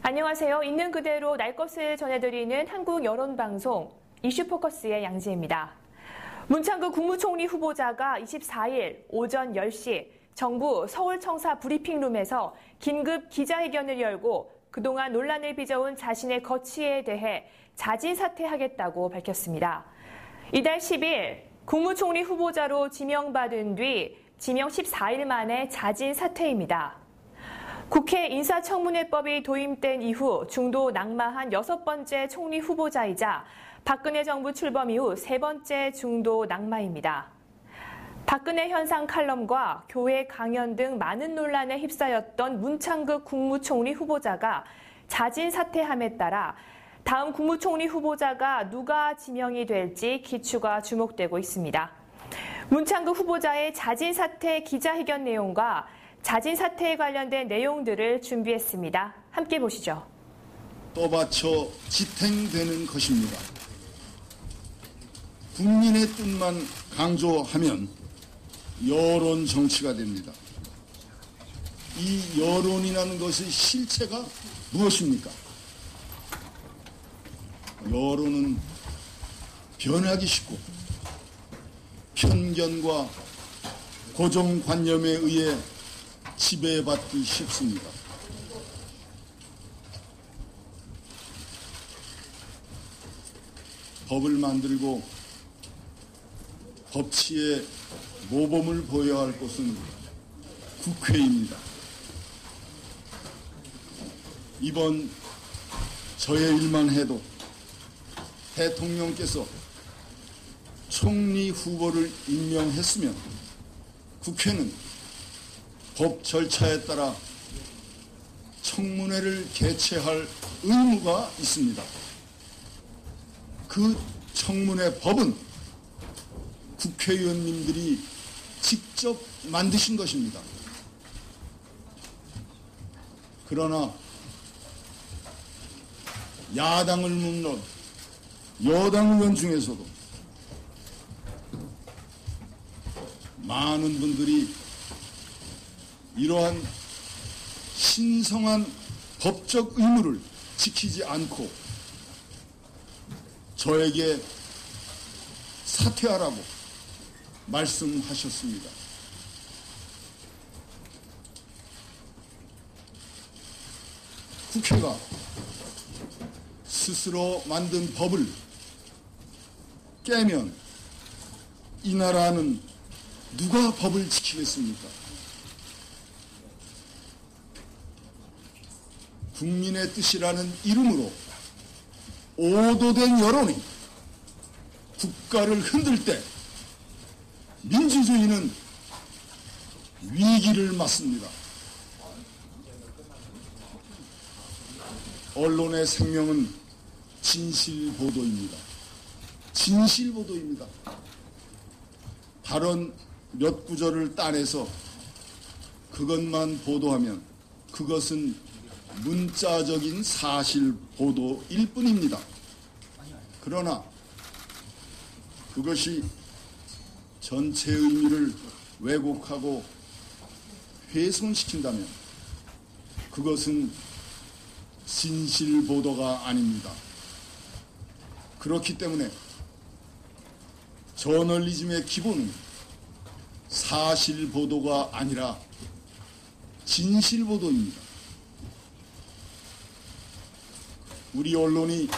안녕하세요. 있는 그대로 날 것을 전해드리는 한국 여론방송 이슈포커스의 양지혜입니다. 문창극 국무총리 후보자가 24일 오전 10시 정부 서울청사 브리핑룸에서 긴급 기자회견을 열고 그동안 논란을 빚어온 자신의 거취에 대해 자진 사퇴하겠다고 밝혔습니다. 이달 10일 국무총리 후보자로 지명받은 뒤 지명 14일 만에 자진 사퇴입니다. 국회 인사청문회법이 도입된 이후 중도 낙마한 6번째 총리 후보자이자 박근혜 정부 출범 이후 3번째 중도 낙마입니다. 박근혜 현상 칼럼과 교회 강연 등 많은 논란에 휩싸였던 문창극 국무총리 후보자가 자진 사퇴함에 따라 다음 국무총리 후보자가 누가 지명이 될지 기추가 주목되고 있습니다. 문창극 후보자의 자진 사퇴 기자회견 내용과 자진 사퇴에 관련된 내용들을 준비했습니다. 함께 보시죠. 떠받쳐 지탱되는 것입니다. 국민의 뜻만 강조하면 여론 정치가 됩니다. 이 여론이라는 것의 실체가 무엇입니까? 여론은 변하기 쉽고 편견과 고정관념에 의해 지배받기 쉽습니다. 법을 만들고 법치에 모범을 보여야 할 곳은 국회입니다. 이번 저의 일만 해도 대통령께서 총리 후보를 임명했으면 국회는 법 절차에 따라 청문회를 개최할 의무가 있습니다. 그 청문회 법은 국회의원님들이 직접 만드신 것입니다. 그러나 야당을 물론 여당 의원 중에서도 많은 분들이 이러한 신성한 법적 의무를 지키지 않고 저에게 사퇴하라고 말씀하셨습니다. 국회가 스스로 만든 법을 깨면 이 나라는 누가 법을 지키겠습니까? 국민의 뜻이라는 이름으로 오도된 여론이 국가를 흔들 때 민주주의는 위기를 맞습니다. 언론의 생명은 진실보도입니다. 진실보도입니다. 발언 몇 구절을 따내서 그것만 보도하면 그것은 문자적인 사실 보도일 뿐입니다. 그러나 그것이 전체 의미를 왜곡하고 훼손시킨다면 그것은 진실 보도가 아닙니다. 그렇기 때문에 저널리즘의 기본은 사실 보도가 아니라 진실 보도입니다. 우리 언론이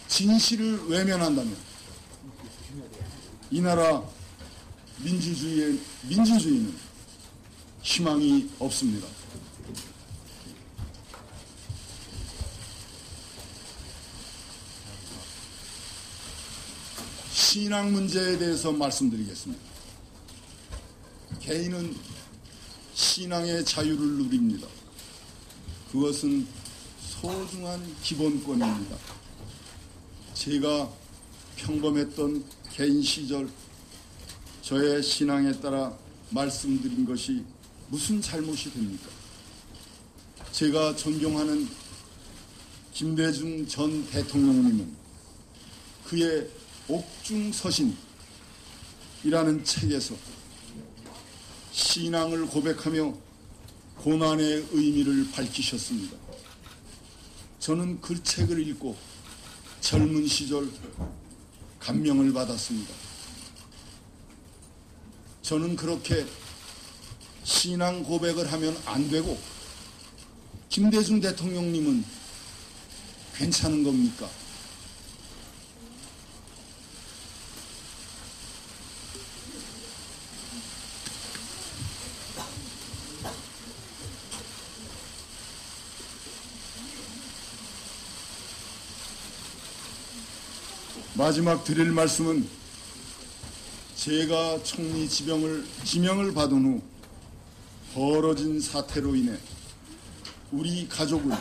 진실을 외면한다면 이 나라 민주주의는 희망이 없습니다. 신앙 문제에 대해서 말씀드리겠습니다. 개인은 신앙의 자유를 누립니다. 그것은 소중한 기본권입니다. 제가 평범했던 개인 시절 저의 신앙에 따라 말씀드린 것이 무슨 잘못이 됩니까? 제가 존경하는 김대중 전 대통령님은 그의 옥중서신이라는 책에서 신앙을 고백하며 고난의 의미를 밝히셨습니다. 저는 그 책을 읽고 젊은 시절 감명을 받았습니다. 저는 그렇게 신앙 고백을 하면 안 되고 김대중 대통령님은 괜찮은 겁니까? 마지막 드릴 말씀은 제가 총리 지명을 받은 후 벌어진 사태로 인해 우리 가족은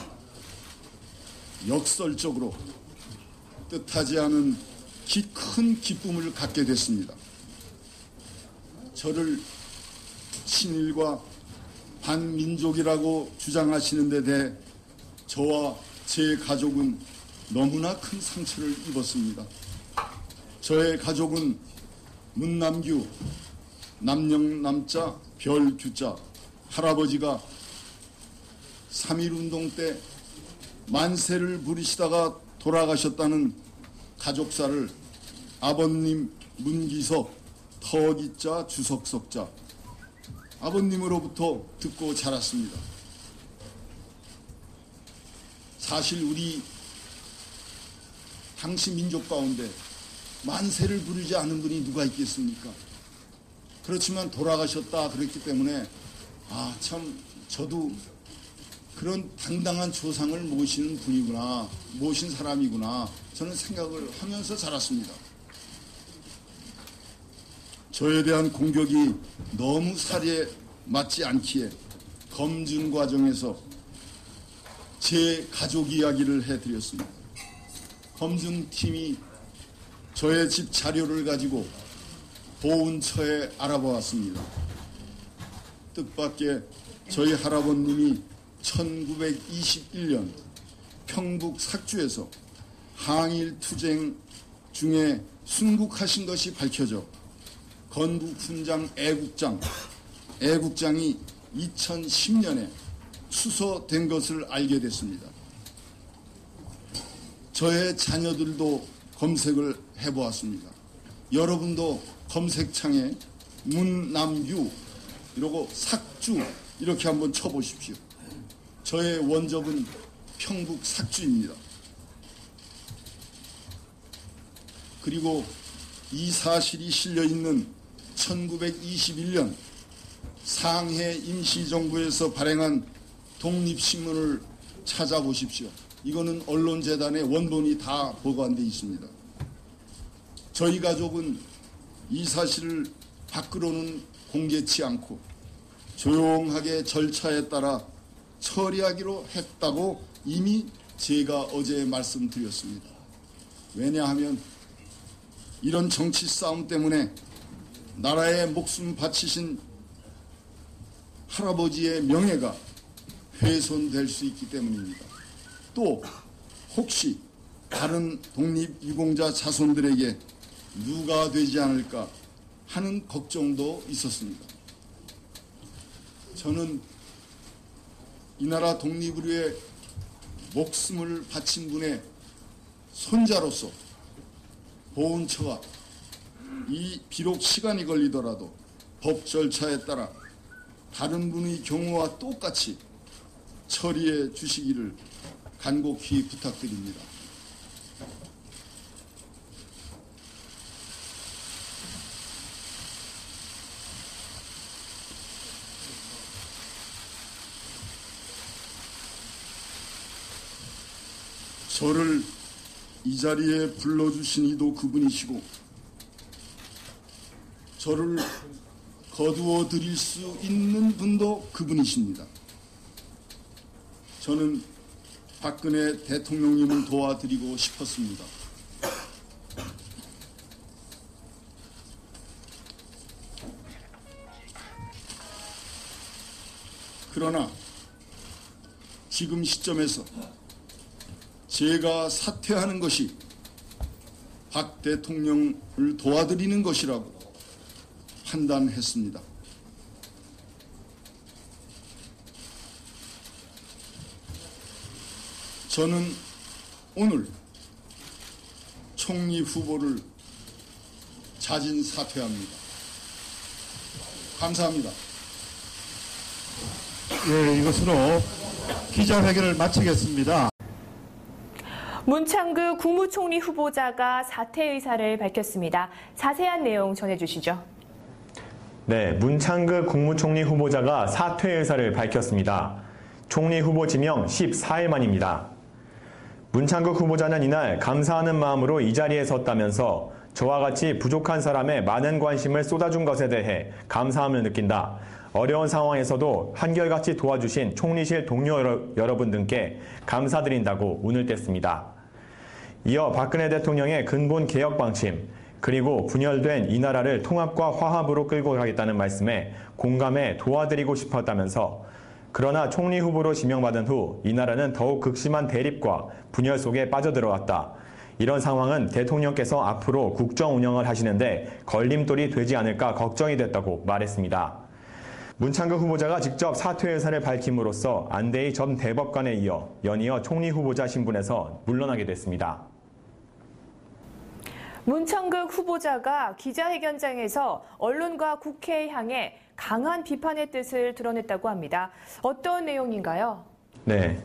역설적으로 뜻하지 않은 큰 기쁨을 갖게 됐습니다. 저를 친일과 반민족이라고 주장하시는 데 대해 저와 제 가족은 너무나 큰 상처를 입었습니다. 저의 가족은 문남규, 남영남자, 별규자, 할아버지가 3.1운동 때 만세를 부리시다가 돌아가셨다는 가족사를 아버님 문기석, 터기자, 주석석자, 아버님으로부터 듣고 자랐습니다. 사실 우리 당시 민족 가운데 만세를 부르지 않은 분이 누가 있겠습니까? 그렇지만 돌아가셨다 그랬기 때문에 참 저도 그런 당당한 조상을 모시는 분이구나, 모신 사람이구나 저는 생각을 하면서 자랐습니다. 저에 대한 공격이 너무 사리에 맞지 않기에 검증 과정에서 제 가족 이야기를 해드렸습니다. 검증팀이 저의 집 자료를 가지고 보훈처에 알아보았습니다. 뜻밖의 저희 할아버님이 1921년 평북 삭주에서 항일 투쟁 중에 순국하신 것이 밝혀져 건국훈장 애국장이 2010년에 추서된 것을 알게 됐습니다. 저의 자녀들도 검색을 해보았습니다. 여러분도 검색창에 문남유 이러고 삭주 이렇게 한번 쳐보십시오. 저의 원적은 평북 삭주입니다. 그리고 이 사실이 실려있는 1921년 상해 임시정부에서 발행한 독립신문을 찾아보십시오. 이거는 언론재단의 원본이 다 보관되어 있습니다. 저희 가족은 이 사실을 밖으로는 공개치 않고 조용하게 절차에 따라 처리하기로 했다고 이미 제가 어제 말씀드렸습니다. 왜냐하면 이런 정치 싸움 때문에 나라에 목숨 바치신 할아버지의 명예가 훼손될 수 있기 때문입니다. 또 혹시 다른 독립유공자 자손들에게 누가 되지 않을까 하는 걱정도 있었습니다. 저는 이 나라 독립을 위해 목숨을 바친 분의 손자로서 보훈처가 비록 시간이 걸리더라도 법 절차에 따라 다른 분의 경우와 똑같이 처리해 주시기를 간곡히 부탁드립니다. 저를 이 자리에 불러주신 이도 그분이시고 저를 거두어 드릴 수 있는 분도 그분이십니다. 저는 박근혜 대통령님을 도와드리고 싶었습니다. 그러나 지금 시점에서 제가 사퇴하는 것이 박 대통령을 도와드리는 것이라고 판단했습니다. 저는 오늘 총리 후보를 자진 사퇴합니다. 감사합니다. 예, 이것으로 기자회견을 마치겠습니다. 문창극 국무총리 후보자가 사퇴 의사를 밝혔습니다. 자세한 내용 전해주시죠. 네, 문창극 국무총리 후보자가 사퇴 의사를 밝혔습니다. 총리 후보 지명 14일 만입니다. 문창극 후보자는 이날 감사하는 마음으로 이 자리에 섰다면서 저와 같이 부족한 사람에 많은 관심을 쏟아준 것에 대해 감사함을 느낀다. 어려운 상황에서도 한결같이 도와주신 총리실 동료 여러분 등께 감사드린다고 운을 뗐습니다. 이어 박근혜 대통령의 근본 개혁 방침, 그리고 분열된 이 나라를 통합과 화합으로 끌고 가겠다는 말씀에 공감해 도와드리고 싶었다면서 그러나 총리 후보로 지명받은 후 이 나라는 더욱 극심한 대립과 분열 속에 빠져들어왔다. 이런 상황은 대통령께서 앞으로 국정 운영을 하시는데 걸림돌이 되지 않을까 걱정이 됐다고 말했습니다. 문창극 후보자가 직접 사퇴 의사를 밝힘으로써 안대희 전 대법관에 이어 연이어 총리 후보자 신분에서 물러나게 됐습니다. 문창극 후보자가 기자회견장에서 언론과 국회에 향해 강한 비판의 뜻을 드러냈다고 합니다. 어떤 내용인가요? 네,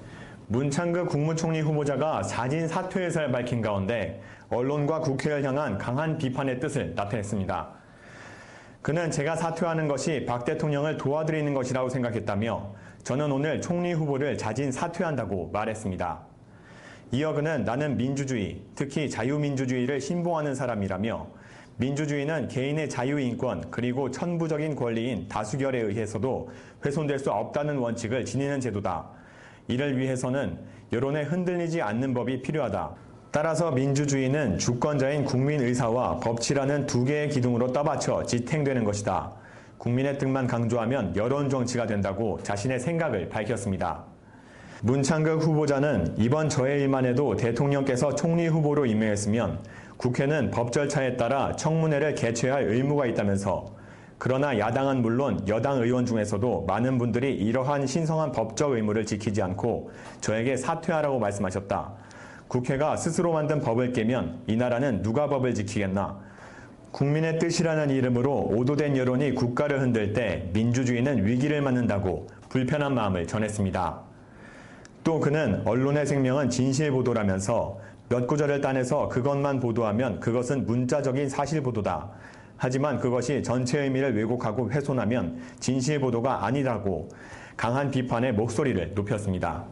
문창극 국무총리 후보자가 자진 사퇴 의사를 밝힌 가운데 언론과 국회를 향한 강한 비판의 뜻을 나타냈습니다. 그는 제가 사퇴하는 것이 박 대통령을 도와드리는 것이라고 생각했다며 저는 오늘 총리 후보를 자진 사퇴한다고 말했습니다. 이어 그는 나는 민주주의, 특히 자유민주주의를 신봉하는 사람이라며 민주주의는 개인의 자유인권 그리고 천부적인 권리인 다수결에 의해서도 훼손될 수 없다는 원칙을 지니는 제도다. 이를 위해서는 여론에 흔들리지 않는 법이 필요하다. 따라서 민주주의는 주권자인 국민의사와 법치라는 두 개의 기둥으로 떠받쳐 지탱되는 것이다. 국민의 뜻만 강조하면 여론 정치가 된다고 자신의 생각을 밝혔습니다. 문창극 후보자는 이번 저의 일만 해도 대통령께서 총리 후보로 임명했으면 국회는 법 절차에 따라 청문회를 개최할 의무가 있다면서 그러나 야당은 물론 여당 의원 중에서도 많은 분들이 이러한 신성한 법적 의무를 지키지 않고 저에게 사퇴하라고 말씀하셨다. 국회가 스스로 만든 법을 깨면 이 나라는 누가 법을 지키겠나? 국민의 뜻이라는 이름으로 오도된 여론이 국가를 흔들 때 민주주의는 위기를 맞는다고 불편한 마음을 전했습니다. 또 그는 언론의 생명은 진실 보도라면서 몇 구절을 따내서 그것만 보도하면 그것은 문자적인 사실 보도다. 하지만 그것이 전체 의미를 왜곡하고 훼손하면 진실 보도가 아니라고 강한 비판의 목소리를 높였습니다.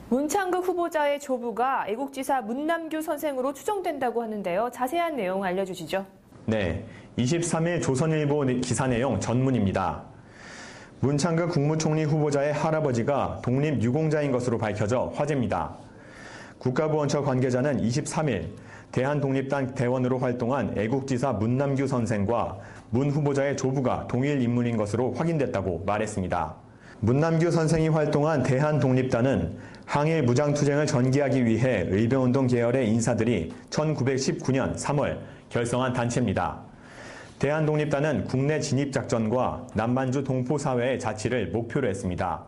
문창극 후보자의 조부가 애국지사 문남규 선생으로 추정된다고 하는데요. 자세한 내용 알려주시죠. 네, 23일 조선일보 기사 내용 전문입니다. 문창극 국무총리 후보자의 할아버지가 독립유공자인 것으로 밝혀져 화제입니다. 국가보훈처 관계자는 23일 대한독립당 대원으로 활동한 애국지사 문남규 선생과 문 후보자의 조부가 동일 인물인 것으로 확인됐다고 말했습니다. 문남규 선생이 활동한 대한독립단은 항일 무장투쟁을 전개하기 위해 의병운동 계열의 인사들이 1919년 3월 결성한 단체입니다. 대한독립단은 국내 진입작전과 남만주 동포사회의 자치를 목표로 했습니다.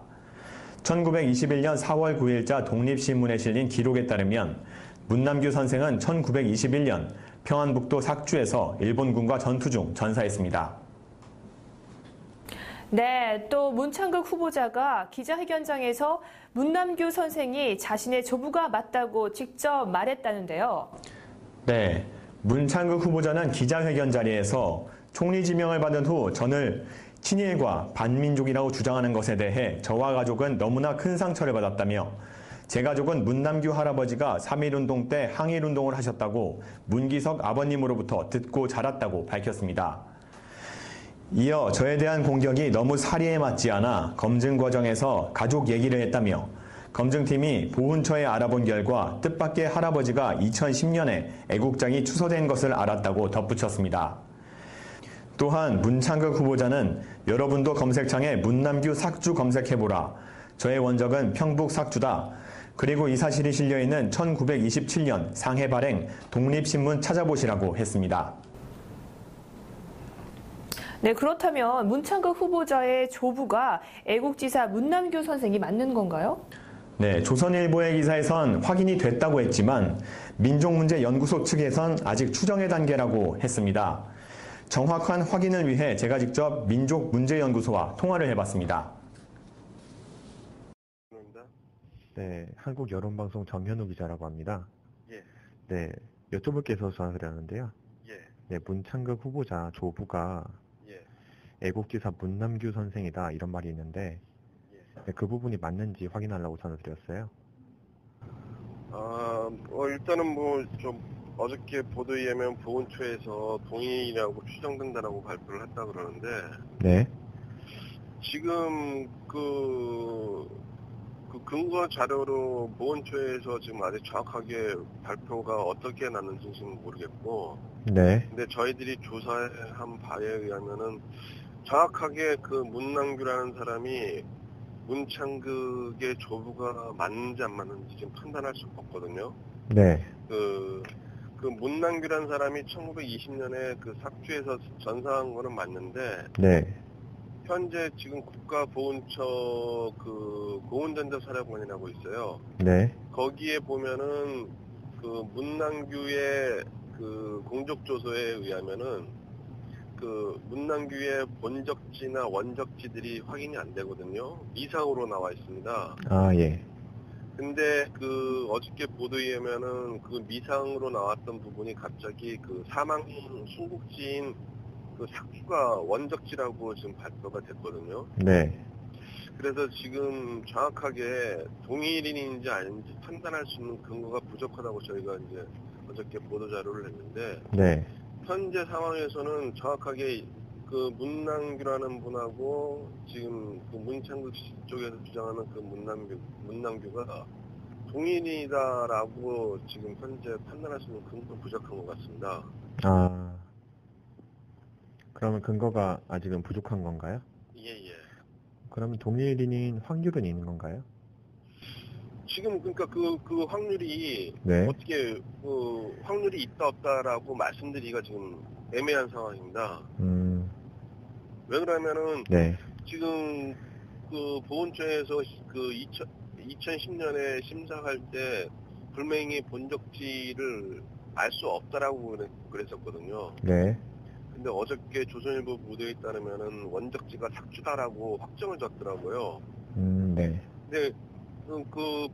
1921년 4월 9일자 독립신문에 실린 기록에 따르면 문남규 선생은 1921년 평안북도 삭주에서 일본군과 전투 중 전사했습니다. 네, 또 문창극 후보자가 기자회견장에서 문남규 선생이 자신의 조부가 맞다고 직접 말했다는데요. 네, 문창극 후보자는 기자회견 자리에서 총리 지명을 받은 후 전을 친일과 반민족이라고 주장하는 것에 대해 저와 가족은 너무나 큰 상처를 받았다며 제 가족은 문남규 할아버지가 3.1운동 때 항일운동을 하셨다고 문기석 아버님으로부터 듣고 자랐다고 밝혔습니다. 이어 저에 대한 공격이 너무 사리에 맞지 않아 검증 과정에서 가족 얘기를 했다며 검증팀이 보훈처에 알아본 결과 뜻밖의 할아버지가 2010년에 애국장이 취소된 것을 알았다고 덧붙였습니다. 또한 문창극 후보자는 여러분도 검색창에 문남규 삭주 검색해보라. 저의 원적은 평북 삭주다. 그리고 이 사실이 실려있는 1927년 상해 발행 독립신문 찾아보시라고 했습니다. 네, 그렇다면 문창극 후보자의 조부가 애국지사 문남규 선생이 맞는 건가요? 네, 조선일보의 기사에선 확인이 됐다고 했지만 민족문제연구소 측에선 아직 추정의 단계라고 했습니다. 정확한 확인을 위해 제가 직접 민족문제연구소와 통화를 해봤습니다. 네, 한국 여론방송 정현우 기자라고 합니다. 예. 네, 여쭤볼 게 있어서 전화드렸는데요. 예. 네, 문창극 후보자 조부가 예. 애국지사 문남규 선생이다 이런 말이 있는데 예. 네, 그 부분이 맞는지 확인하려고 전화드렸어요. 일단은 좀 어저께 보도에 의하면 보훈처에서 동의라고 추정된다라고 발표를 했다 그러는데 네. 지금 그 근거 자료로 보훈처에서 지금 아직 정확하게 발표가 어떻게 났는지 지금 모르겠고, 네. 근데 저희들이 조사한 바에 의하면은 정확하게 그 문남규라는 사람이 문창극의 조부가 맞는지 안 맞는지 지금 판단할 수가 없거든요. 네. 그 문남규라는 사람이 1920년에 그 삭주에서 전사한 거는 맞는데, 네. 현재 지금 국가보훈처 그 고운전자사령관이라고 있어요. 네. 거기에 보면은 그 문남규의 그 공적조서에 의하면은 그 문남규의 본적지나 원적지들이 확인이 안 되거든요. 미상으로 나와 있습니다. 아, 예. 근데 그 어저께 보도에 의하면은 그 미상으로 나왔던 부분이 갑자기 그 사망 순국지인 그 삭주가 원적지라고 지금 발표가 됐거든요. 네. 그래서 지금 정확하게 동일인인지 아닌지 판단할 수 있는 근거가 부족하다고 저희가 이제 어저께 보도 자료를 했는데, 네. 현재 상황에서는 정확하게 그 문남규라는 분하고 지금 그 문창극 쪽에서 주장하는 그 문남규가 동일이다라고 지금 현재 판단할 수 있는 근거가 부족한 것 같습니다. 아. 그러면 근거가 아직은 부족한 건가요? 예. 그러면 동일인인 확률은 있는 건가요? 지금 그러니까 그 확률이 네. 어떻게 그 확률이 있다 없다라고 말씀드리기가 지금 애매한 상황입니다. 왜 그러냐면은 네. 지금 그 보훈처에서 그 2010년에 심사할 때 불명의 본적지를 알 수 없다라고 그랬었거든요. 네. 근데 어저께 조선일보 보도에 따르면은 원적지가 삭주다라고 확정을 졌더라고요. 네. 근데 그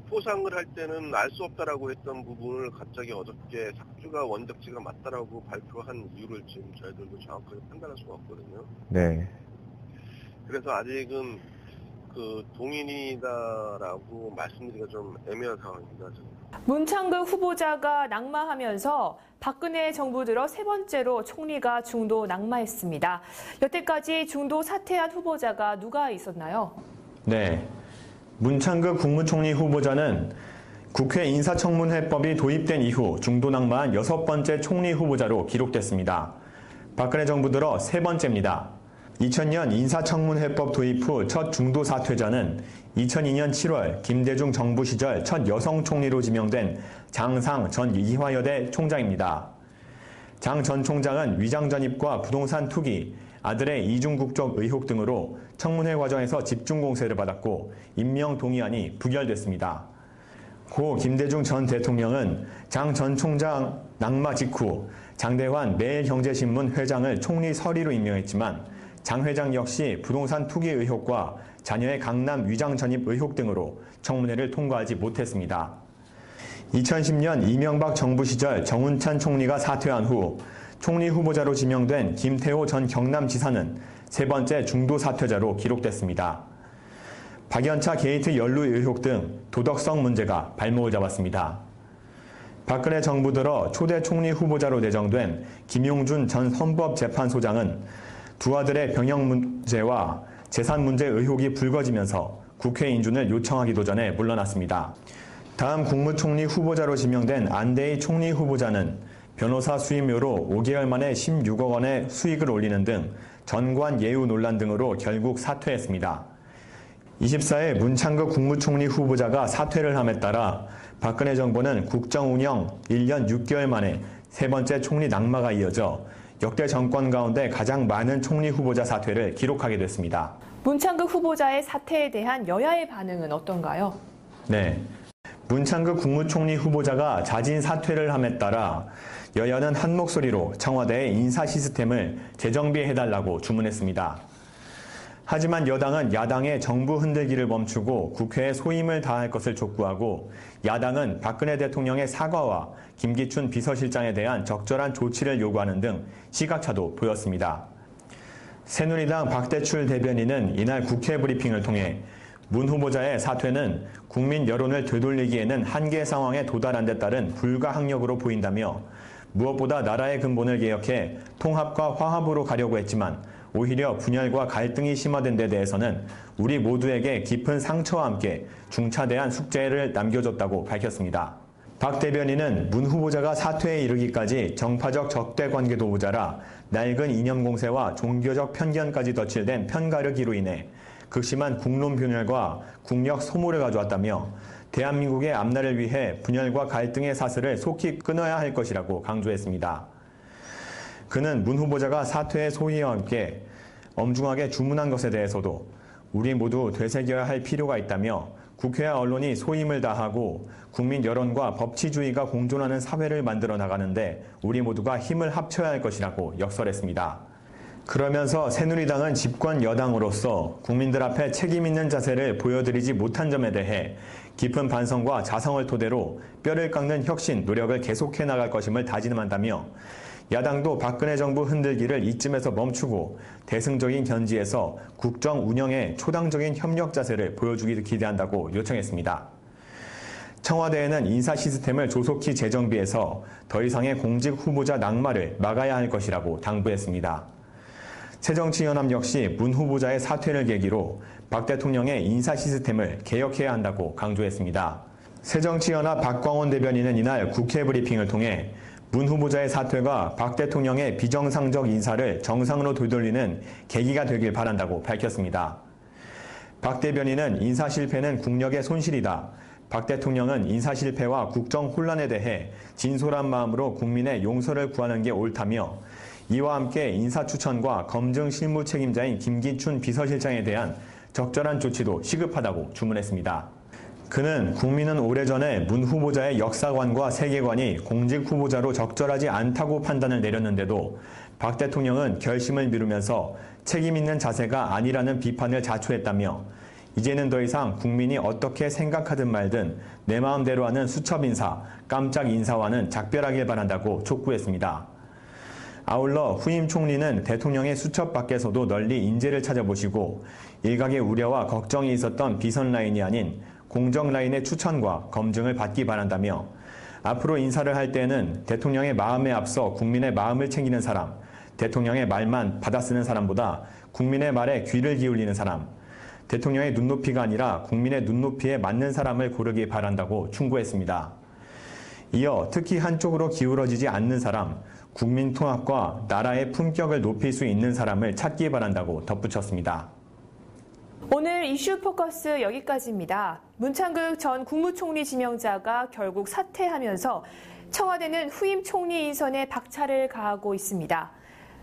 포상을 할 때는 알 수 없다라고 했던 부분을 갑자기 어저께 삭주가 원적지가 맞다라고 발표한 이유를 지금 저희들도 정확하게 판단할 수가 없거든요. 네. 그래서 아직은 그 동인이다라고 말씀드리기가 좀 애매한 상황입니다. 지금. 문창극 후보자가 낙마하면서 박근혜 정부 들어 세 번째로 총리가 중도 낙마했습니다. 여태까지 중도 사퇴한 후보자가 누가 있었나요? 네, 문창극 국무총리 후보자는 국회 인사청문회법이 도입된 이후 중도 낙마한 6번째 총리 후보자로 기록됐습니다. 박근혜 정부 들어 세 번째입니다. 2000년 인사청문회법 도입 후 첫 중도 사퇴자는 2002년 7월 김대중 정부 시절 첫 여성 총리로 지명된 장상 전 이화여대 총장입니다. 장 전 총장은 위장 전입과 부동산 투기, 아들의 이중국적 의혹 등으로 청문회 과정에서 집중 공세를 받았고 임명 동의안이 부결됐습니다. 고 김대중 전 대통령은 장 전 총장 낙마 직후 장대환 매일경제신문 회장을 총리 서리로 임명했지만 장 회장 역시 부동산 투기 의혹과 자녀의 강남 위장 전입 의혹 등으로 청문회를 통과하지 못했습니다. 2010년 이명박 정부 시절 정운찬 총리가 사퇴한 후 총리 후보자로 지명된 김태호 전 경남지사는 세 번째 중도 사퇴자로 기록됐습니다. 박연차 게이트 연루 의혹 등 도덕성 문제가 발목을 잡았습니다. 박근혜 정부 들어 초대 총리 후보자로 내정된 김용준 전 헌법재판소장은 두 아들의 병역 문제와 재산 문제 의혹이 불거지면서 국회 인준을 요청하기도 전에 물러났습니다. 다음 국무총리 후보자로 지명된 안대희 총리 후보자는 변호사 수임료로 5개월 만에 16억 원의 수익을 올리는 등 전관 예우 논란 등으로 결국 사퇴했습니다. 24일 문창극 국무총리 후보자가 사퇴를 함에 따라 박근혜 정부는 국정 운영 1년 6개월 만에 세 번째 총리 낙마가 이어져 역대 정권 가운데 가장 많은 총리 후보자 사퇴를 기록하게 됐습니다. 문창극 후보자의 사퇴에 대한 여야의 반응은 어떤가요? 네. 문창극 국무총리 후보자가 자진 사퇴를 함에 따라 여야는 한 목소리로 청와대의 인사 시스템을 재정비해달라고 주문했습니다. 하지만 여당은 야당의 정부 흔들기를 멈추고 국회에 소임을 다할 것을 촉구하고 야당은 박근혜 대통령의 사과와 김기춘 비서실장에 대한 적절한 조치를 요구하는 등 시각차도 보였습니다. 새누리당 박대출 대변인은 이날 국회 브리핑을 통해 문 후보자의 사퇴는 국민 여론을 되돌리기에는 한계 상황에 도달한 데 따른 불가항력으로 보인다며 무엇보다 나라의 근본을 개혁해 통합과 화합으로 가려고 했지만 오히려 분열과 갈등이 심화된 데 대해서는 우리 모두에게 깊은 상처와 함께 중차대한 숙제를 남겨줬다고 밝혔습니다. 박 대변인은 문 후보자가 사퇴에 이르기까지 정파적 적대 관계도 모자라 낡은 이념 공세와 종교적 편견까지 덧칠된 편가르기로 인해 극심한 국론 분열과 국력 소모를 가져왔다며 대한민국의 앞날을 위해 분열과 갈등의 사슬을 속히 끊어야 할 것이라고 강조했습니다. 그는 문 후보자가 사퇴의 소위와 함께 엄중하게 주문한 것에 대해서도 우리 모두 되새겨야 할 필요가 있다며 국회와 언론이 소임을 다하고 국민 여론과 법치주의가 공존하는 사회를 만들어 나가는데 우리 모두가 힘을 합쳐야 할 것이라고 역설했습니다. 그러면서 새누리당은 집권 여당으로서 국민들 앞에 책임 있는 자세를 보여드리지 못한 점에 대해 깊은 반성과 자성을 토대로 뼈를 깎는 혁신, 노력을 계속해 나갈 것임을 다짐한다며 야당도 박근혜 정부 흔들기를 이쯤에서 멈추고 대승적인 견지에서 국정 운영에 초당적인 협력 자세를 보여주기를 기대한다고 요청했습니다. 청와대에는 인사 시스템을 조속히 재정비해서 더 이상의 공직 후보자 낙마를 막아야 할 것이라고 당부했습니다. 새정치연합 역시 문 후보자의 사퇴를 계기로 박 대통령의 인사 시스템을 개혁해야 한다고 강조했습니다. 새정치연합 박광원 대변인은 이날 국회 브리핑을 통해 문 후보자의 사퇴가 박 대통령의 비정상적 인사를 정상으로 되돌리는 계기가 되길 바란다고 밝혔습니다. 박 대변인은 인사 실패는 국력의 손실이다. 박 대통령은 인사 실패와 국정 혼란에 대해 진솔한 마음으로 국민의 용서를 구하는 게 옳다며 이와 함께 인사 추천과 검증 실무 책임자인 김기춘 비서실장에 대한 적절한 조치도 시급하다고 주문했습니다. 그는 국민은 오래전에 문 후보자의 역사관과 세계관이 공직 후보자로 적절하지 않다고 판단을 내렸는데도 박 대통령은 결심을 미루면서 책임 있는 자세가 아니라는 비판을 자초했다며 이제는 더 이상 국민이 어떻게 생각하든 말든 내 마음대로 하는 수첩 인사, 깜짝 인사와는 작별하길 바란다고 촉구했습니다. 아울러 후임 총리는 대통령의 수첩 밖에서도 널리 인재를 찾아보시고 일각의 우려와 걱정이 있었던 비선 라인이 아닌 공정 라인의 추천과 검증을 받기 바란다며 앞으로 인사를 할 때는 대통령의 마음에 앞서 국민의 마음을 챙기는 사람, 대통령의 말만 받아쓰는 사람보다 국민의 말에 귀를 기울이는 사람, 대통령의 눈높이가 아니라 국민의 눈높이에 맞는 사람을 고르기 바란다고 충고했습니다. 이어 특히 한쪽으로 기울어지지 않는 사람, 국민 통합과 나라의 품격을 높일 수 있는 사람을 찾기 바란다고 덧붙였습니다. 오늘 이슈 포커스 여기까지입니다. 문창극 전 국무총리 지명자가 결국 사퇴하면서 청와대는 후임 총리 인선에 박차를 가하고 있습니다.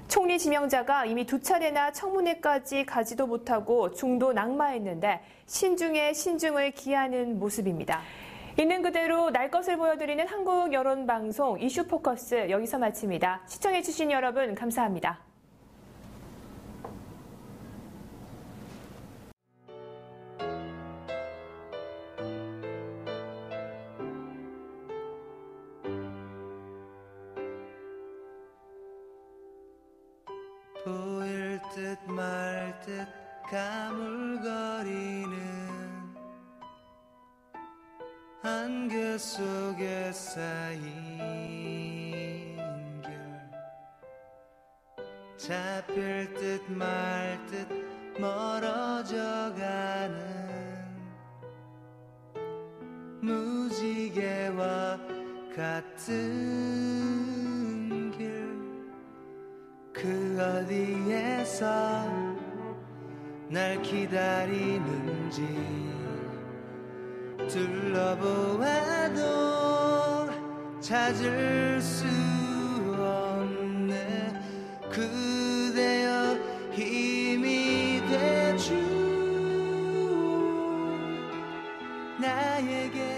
총리 지명자가 이미 2차례나 청문회까지 가지도 못하고 중도 낙마했는데 신중에 신중을 기하는 모습입니다. 있는 그대로 날 것을 보여드리는 한국 여론방송 이슈 포커스 여기서 마칩니다. 시청해주신 여러분 감사합니다. 보일 듯 말 듯 가물거리는 안개 속에 쌓인 결 잡힐 듯 말 듯 멀어져 가는 무지개와 같은 길 그 어디에서 날 기다리는지 둘러보아도 찾을 수 없네 그대여 힘이 돼주 나에게